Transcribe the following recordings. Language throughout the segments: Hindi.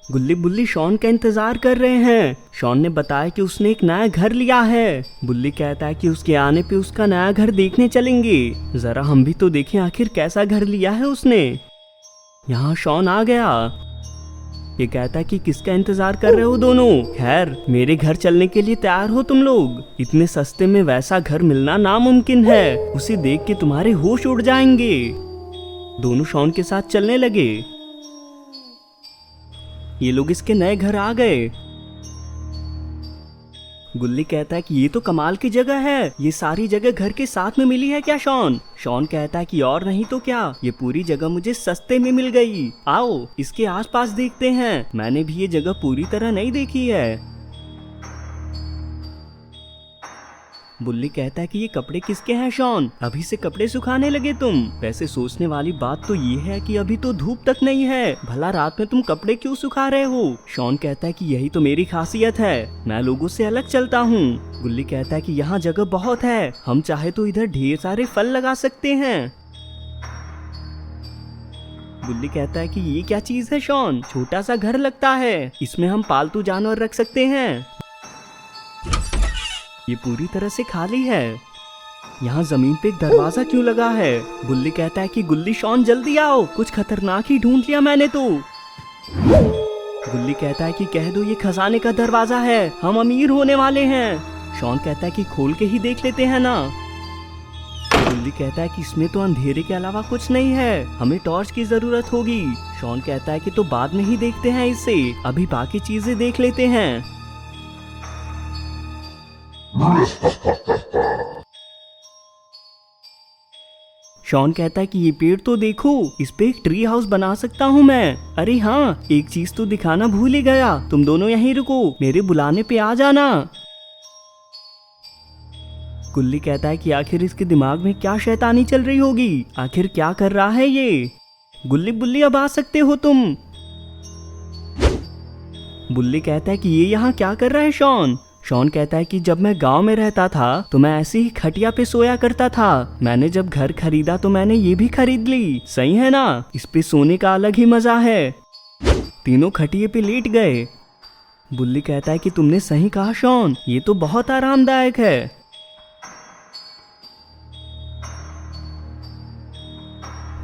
गुल्ली बुल्ली शॉन का इंतजार कर रहे हैं। शॉन ने बताया कि उसने एक नया घर लिया है। बुल्ली कहता है कि उसके आने पे उसका नया घर देखने चलेंगे। जरा हम भी तो देखें आखिर कैसा घर लिया है उसने। यहाँ शॉन आ गया। ये कहता है कि किसका इंतजार कर रहे हो दोनों। खैर मेरे घर चलने के लिए तैयार हो तुम लोग। इतने सस्ते में वैसा घर मिलना नामुमकिन है। उसे देख के तुम्हारे होश उड़ जाएंगे। दोनों शॉन के साथ चलने लगे। ये लोग इसके नए घर आ गए। गुल्ली कहता है कि ये तो कमाल की जगह है। ये सारी जगह घर के साथ में मिली है क्या शॉन? शॉन कहता है कि और नहीं तो क्या, ये पूरी जगह मुझे सस्ते में मिल गई। आओ इसके आसपास देखते हैं। मैंने भी ये जगह पूरी तरह नहीं देखी है। बुल्ली कहता है कि ये कपड़े किसके हैं शॉन? अभी से कपड़े सुखाने लगे तुम? वैसे सोचने वाली बात तो ये है कि अभी तो धूप तक नहीं है। भला रात में तुम कपड़े क्यों सुखा रहे हो? शॉन कहता है कि यही तो मेरी खासियत है, मैं लोगों से अलग चलता हूँ। गुल्ली कहता है कि यहाँ जगह बहुत है, हम चाहे तो इधर ढेर सारे फल लगा सकते हैं। गुल्ली कहता है कि ये क्या चीज है शॉन? छोटा सा घर लगता है, इसमें हम पालतू जानवर रख सकते हैं। ये पूरी तरह से खाली है। यहाँ जमीन पे एक दरवाजा क्यों लगा है? बुल्ली कहता है कि गुल्ली शॉन जल्दी आओ, कुछ खतरनाक ही ढूंढ लिया मैंने तो। गुल्ली कहता है कि कह दो ये खजाने का दरवाजा है, हम अमीर होने वाले हैं। शॉन कहता है कि खोल के ही देख लेते हैं ना। गुल्ली कहता है कि इसमें तो अंधेरे के अलावा कुछ नहीं है, हमें टॉर्च की जरूरत होगी। शॉन कहता है कि तो बाद में ही देखते हैं इसे, अभी बाकी चीजें देख लेते हैं। शॉन कहता है कि ये पेड़ तो देखो, इस पे एक ट्री हाउस बना सकता हूँ मैं। अरे हाँ, एक चीज तो दिखाना भूल ही गया, तुम दोनों यहीं रुको, मेरे बुलाने पे आ जाना। गुल्ली कहता है कि आखिर इसके दिमाग में क्या शैतानी चल रही होगी, आखिर क्या कर रहा है ये। गुल्ली बुल्ली अब आ सकते हो तुम। बुल्ली कहता है कि ये यहाँ क्या कर रहा है शॉन? शॉन कहता है कि जब मैं गांव में रहता था तो मैं ऐसे ही खटिया पे सोया करता था। मैंने जब घर खरीदा तो मैंने ये भी खरीद ली। सही है ना? इस पे सोने का अलग ही मजा है। तीनों खटिए पे लेट गए। बुल्ली कहता है कि तुमने सही कहा शॉन, ये तो बहुत आरामदायक है।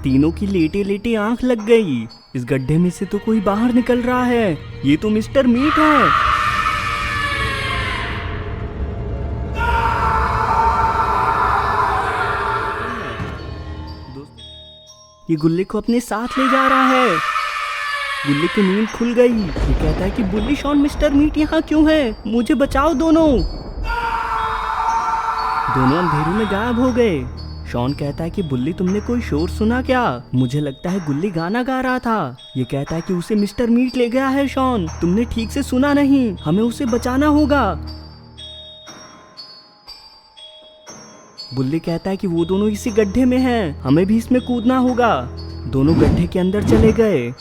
तीनों की लेटे लेटे आंख लग गई। इस गड्ढे में से तो कोई बाहर निकल रहा है। ये तो मिस्टर मीट है। ये गुल्ली को अपने साथ ले जा रहा है। गुल्ली की नींद खुल गई। ये कहता है कि बुल्ली शॉन मिस्टर मीट यहाँ क्यों है? मुझे बचाओ दोनों। दोनों अंधेरे में गायब हो गए। शॉन कहता है कि बुल्ली तुमने कोई शोर सुना क्या? मुझे लगता है गुल्ली गाना गा रहा था। ये कहता है कि उसे मिस्टर मीट ले गया है शॉन, तुमने ठीक से सुना नहीं, हमें उसे बचाना होगा। बुल्ली कहता है कि वो दोनों इसी गड्ढे में हैं, हमें भी इसमें कूदना होगा। दोनों गड्ढे के अंदर चले गए।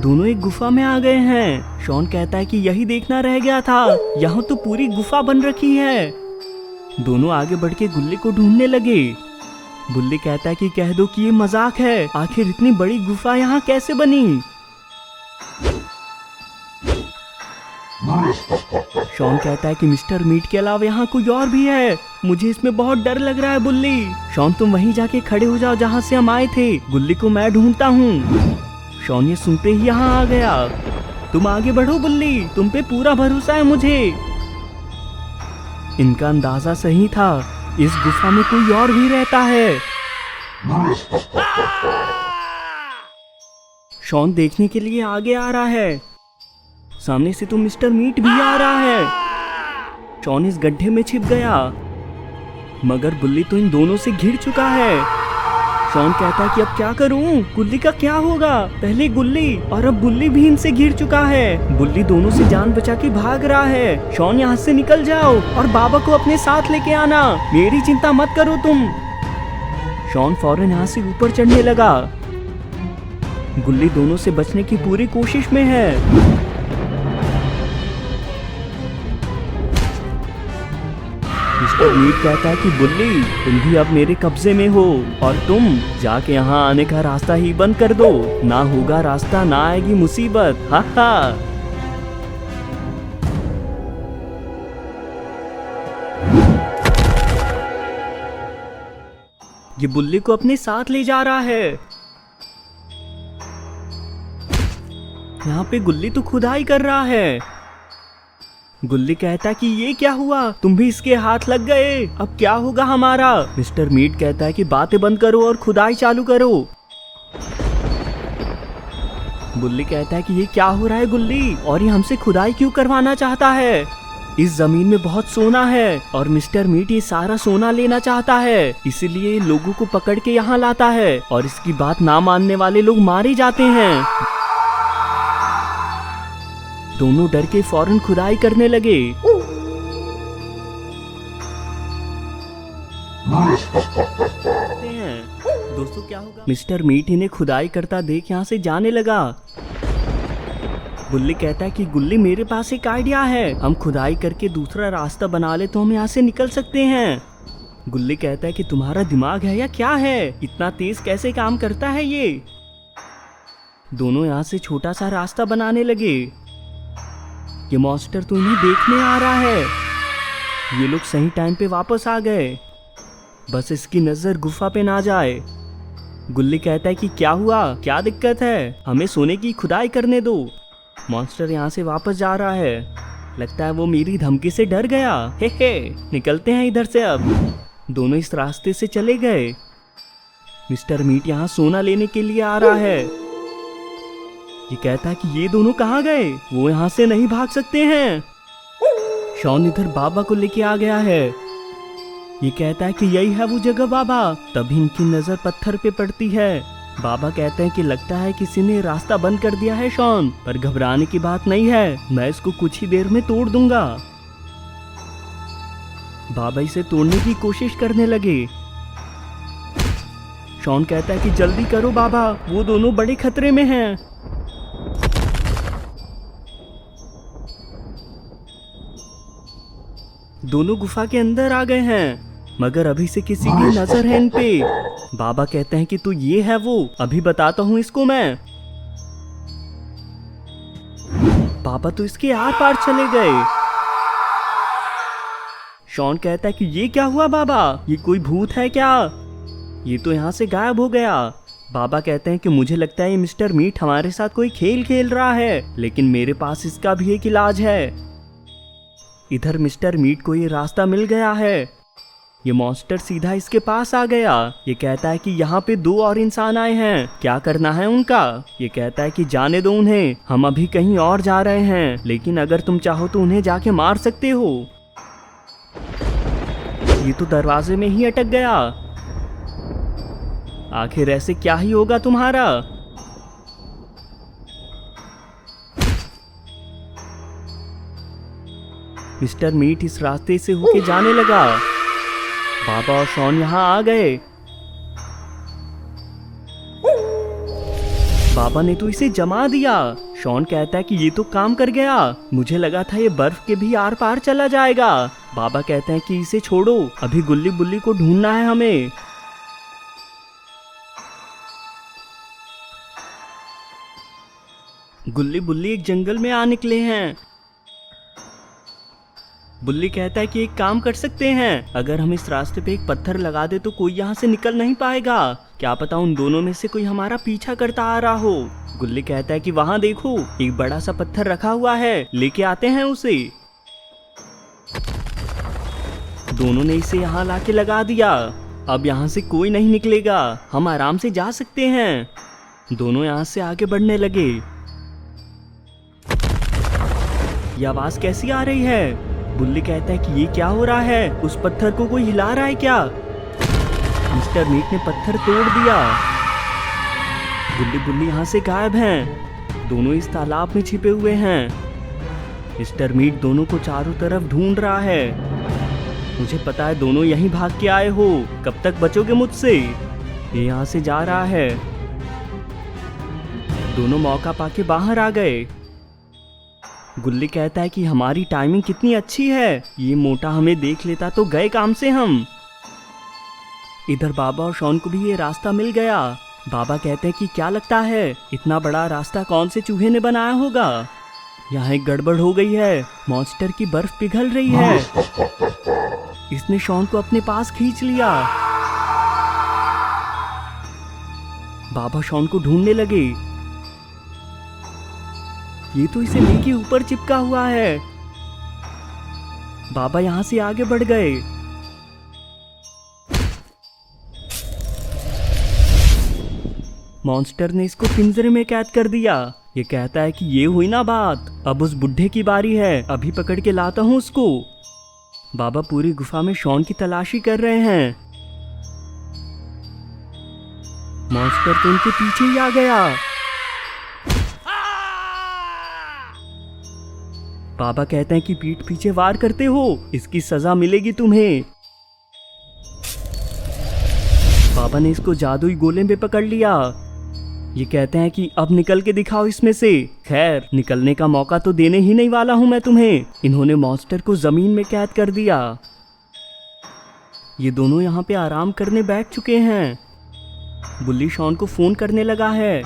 दोनों एक गुफा में आ गए हैं। शॉन कहता है कि यही देखना रह गया था, यहाँ तो पूरी गुफा बन रखी है। दोनों आगे बढ़ के गुल्ली को ढूंढने लगे। बुल्ली कहता है कि कह दो कि ये मजाक है, आखिर इतनी बड़ी गुफा यहाँ कैसे बनी? शॉन कहता है कि मिस्टर मीट के अलावा यहाँ कोई और भी है, मुझे इसमें बहुत डर लग रहा है बुल्ली। शॉन तुम वहीं जाके खड़े हो जाओ जहाँ से हम आए थे, गुल्ली को मैं ढूंढता हूँ। शॉन ये सुनते ही यहाँ आ गया। तुम आगे बढ़ो बुल्ली, तुम पे पूरा भरोसा है मुझे। इनका अंदाजा सही था, इस गुफा में कोई और भी रहता है। शॉन देखने के लिए आगे आ रहा है। सामने से तो मिस्टर मीट भी आ रहा है। शॉन इस गड्ढे में छिप गया, मगर बुल्ली तो इन दोनों से घिर चुका है। शॉन कहता है कि अब क्या करूं? गुल्ली का क्या होगा? पहले गुल्ली और अब बुल्ली भी इनसे घिर चुका है। बुल्ली दोनों से जान बचा के भाग रहा है। शॉन यहाँ से निकल जाओ और बाबा को अपने साथ लेके आना, मेरी चिंता मत करो तुम। शॉन फौरन यहाँ से ऊपर चढ़ने लगा। गुल्ली दोनों से बचने की पूरी कोशिश में है। मिस्टर मीट कहता है कि बुल्ली तुम भी अब मेरे कब्जे में हो और तुम जाके यहाँ आने का रास्ता ही बंद कर दो, ना होगा रास्ता ना आएगी मुसीबत। हा हा। ये बुल्ली को अपने साथ ले जा रहा है। यहाँ पे गुल्ली तो खुदाई कर रहा है। गुल्ली कहता है कि ये क्या हुआ, तुम भी इसके हाथ लग गए, अब क्या होगा हमारा। मिस्टर मीट कहता है कि बातें बंद करो और खुदाई चालू करो। गुल्ली कहता है कि ये क्या हो रहा है गुल्ली, और ये हमसे खुदाई क्यों करवाना चाहता है। इस जमीन में बहुत सोना है और मिस्टर मीट ये सारा सोना लेना चाहता है, इसीलिए लोगों को पकड़ के यहाँ लाता है और इसकी बात ना मानने वाले लोग मारे जाते हैं। दोनों डर के फौरन खुदाई करने लगे। दोस्तों क्या होगा, मिस्टर मीट इन्हें खुदाई करता देख यहाँ से जाने लगा। बुल्ली कहता है कि गुल्ली मेरे पास एक आइडिया है, हम खुदाई करके दूसरा रास्ता बना ले तो हम यहाँ से निकल सकते हैं। गुल्ली कहता है कि तुम्हारा दिमाग है या क्या है, इतना तेज कैसे काम करता है ये। दोनों यहाँ से छोटा सा रास्ता बनाने लगे। ये मॉन्स्टर तो इन्हें देखने आ रहा है। ये लोग सही टाइम पे वापस आ गए, बस इसकी नजर गुफा पे ना जाए। गुल्ली कहता है कि क्या हुआ, क्या दिक्कत है, हमें सोने की खुदाई करने दो। मॉन्स्टर यहाँ से वापस जा रहा है, लगता है वो मेरी धमकी से डर गया। हे निकलते हैं इधर से अब। दोनों इस रास्ते से चले गए। मिस्टर मीट यहाँ सोना लेने के लिए आ रहा है। ये कहता है कि ये दोनों कहाँ गए, वो यहाँ से नहीं भाग सकते हैं। शॉन इधर बाबा को लेके आ गया है। ये कहता है कि यही है वो जगह बाबा। तभी इनकी नजर पत्थर पे पड़ती है। बाबा कहते हैं कि लगता है किसी ने रास्ता बंद कर दिया है शॉन, पर घबराने की बात नहीं है, मैं इसको कुछ ही देर में तोड़ दूंगा। बाबा इसे तोड़ने की कोशिश करने लगे। शॉन कहता है कि जल्दी करो बाबा, वो दोनों बड़े खतरे में हैं। दोनों गुफा के अंदर आ गए हैं, मगर अभी से किसी की नजर है इन पे। बाबा कहते हैं कि तू ये है वो, अभी बताता हूँ इसको मैं। बाबा तो इसके आर पार चले गए। शॉन कहता है कि ये क्या हुआ बाबा, ये कोई भूत है क्या, ये तो यहाँ से गायब हो गया। बाबा कहते हैं कि मुझे लगता है ये मिस्टर मीट हमारे साथ कोई खेल खेल रहा है, लेकिन मेरे पास इसका भी एक इलाज है। इधर मिस्टर मीट को ये रास्ता मिल गया है। ये मॉन्स्टर सीधा इसके पास आ गया। ये कहता है कि यहाँ पे दो और इंसान आए हैं, क्या करना है उनका। ये कहता है कि जाने दो उन्हें, हम अभी कहीं और जा रहे हैं, लेकिन अगर तुम चाहो तो उन्हें जाके मार सकते हो। ये तो दरवाजे में ही अटक गया। आखिर ऐसे क्या ही होगा तुम्हारा। मिस्टर मीट इस रास्ते से होके जाने लगा। बाबा और शॉन यहाँ आ गए। बाबा ने तो इसे जमा दिया। शॉन कहता है कि ये तो काम कर गया, मुझे लगा था ये बर्फ के भी आर पार चला जाएगा। बाबा कहते हैं कि इसे छोड़ो, अभी गुल्ली बुल्ली को ढूंढना है हमें। गुल्ली बुल्ली एक जंगल में आ निकले हैं। बुल्ली कहता है कि एक काम कर सकते हैं, अगर हम इस रास्ते पे एक पत्थर लगा दे तो कोई यहाँ से निकल नहीं पाएगा। क्या पता उन दोनों में से कोई हमारा पीछा करता आ रहा हो। गुल्ली कहता है कि वहाँ देखो, एक बड़ा सा पत्थर रखा हुआ है, लेके आते हैं उसे। दोनों ने इसे यहाँ लाके लगा दिया। अब यहाँ से कोई नहीं निकलेगा, हम आराम से जा सकते हैं। दोनों यहाँ से आगे बढ़ने लगे। ये आवाज कैसी आ रही है। बुल्ली कहता है कि ये क्या हो रहा है, उस पत्थर को कोई हिला रहा है क्या। मिस्टर मीट ने पत्थर तोड़ दिया। गुल्ली बुल्ली यहाँ से गायब हैं। दोनों इस तालाब में छिपे हुए हैं। मिस्टर मीट दोनों को चारों तरफ ढूंढ रहा है। मुझे पता है दोनों यहीं भाग के आए हो, कब तक बचोगे मुझसे। ये यहाँ से जा रहा है। दोनों मौका पाके बाहर आ गए। गुल्ली कहता है कि हमारी टाइमिंग कितनी अच्छी है, ये मोटा हमें देख लेता तो गए काम से हम। इधर बाबा और शॉन को भी ये रास्ता मिल गया। बाबा कहते हैं कि क्या लगता है इतना बड़ा रास्ता कौन से चूहे ने बनाया होगा। यहाँ एक गड़बड़ हो गई है, मॉन्स्टर की बर्फ पिघल रही है। इसने शॉन को अपने पास खींच लिया। बाबा शॉन को ढूंढने लगे। ये तो इसे लेके ऊपर चिपका हुआ है। बाबा यहाँ से आगे बढ़ गए। मॉन्स्टर ने इसको पिंजरे में कैद कर दिया। ये कहता है कि ये हुई ना बात, अब उस बुढ़े की बारी है, अभी पकड़ के लाता हूँ उसको। बाबा पूरी गुफा में शॉन की तलाशी कर रहे हैं। मॉन्स्टर तो उनके पीछे ही आ गया। बाबा कहते हैं कि पीठ पीछे वार करते हो, इसकी सजा मिलेगी तुम्हें। बाबा ने इसको जादुई गोले में पकड़ लिया। ये कहते हैं कि अब निकल के दिखाओ इसमें से। खैर, निकलने का मौका तो देने ही नहीं वाला हूं मैं तुम्हें। इन्होंने मॉन्स्टर को जमीन में कैद कर दिया। ये दोनों यहाँ पे आराम करने बैठ चुके हैं। बुल्ली शॉन को फोन करने लगा है।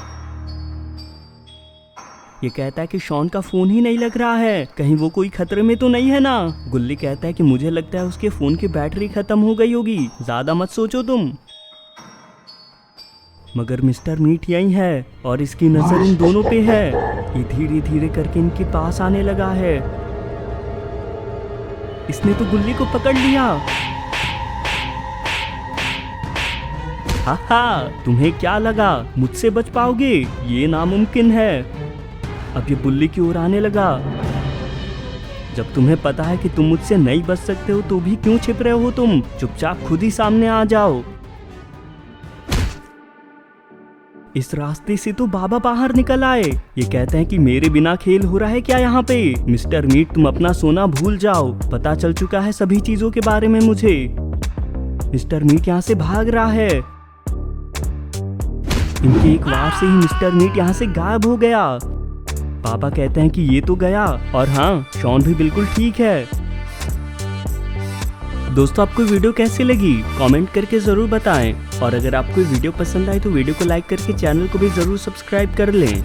ये कहता है कि शॉन का फोन ही नहीं लग रहा है, कहीं वो कोई खतरे में तो नहीं है ना। गुल्ली कहता है कि मुझे लगता है उसके फोन की बैटरी खत्म हो गई होगी, ज्यादा मत सोचो तुम। मगर मिस्टर मीट यही है और इसकी नजर इन दोनों पे है। ये धीरे धीरे करके इनके पास आने लगा है। इसने तो गुल्ली को पकड़ लिया। हा, तुम्हें क्या लगा मुझसे बच पाओगे? ये नामुमकिन है। अब ये बुल्ली की ओर आने लगा। जब तुम्हें पता है कि तुम मुझसे नहीं बच सकते हो तो भी क्यों छिप रहे हो तुम? चुपचाप खुद ही सामने आ जाओ। इस रास्ते से तो बाबा बाहर निकल आए। ये कहते हैं कि मेरे बिना खेल हो रहा है क्या यहाँ पे? मिस्टर मीट, तुम अपना सोना भूल जाओ, पता चल चुका है सभी चीजों के बारे में मुझे। मिस्टर मीट यहाँ से भाग रहा है। इनके एक वार से ही मिस्टर मीट यहाँ से गायब हो गया। पापा कहते हैं कि ये तो गया, और हाँ, शॉन भी बिल्कुल ठीक है। दोस्तों, आपको वीडियो कैसी लगी कमेंट करके जरूर बताएं, और अगर आपको वीडियो पसंद आए तो वीडियो को लाइक करके चैनल को भी जरूर सब्सक्राइब कर लें।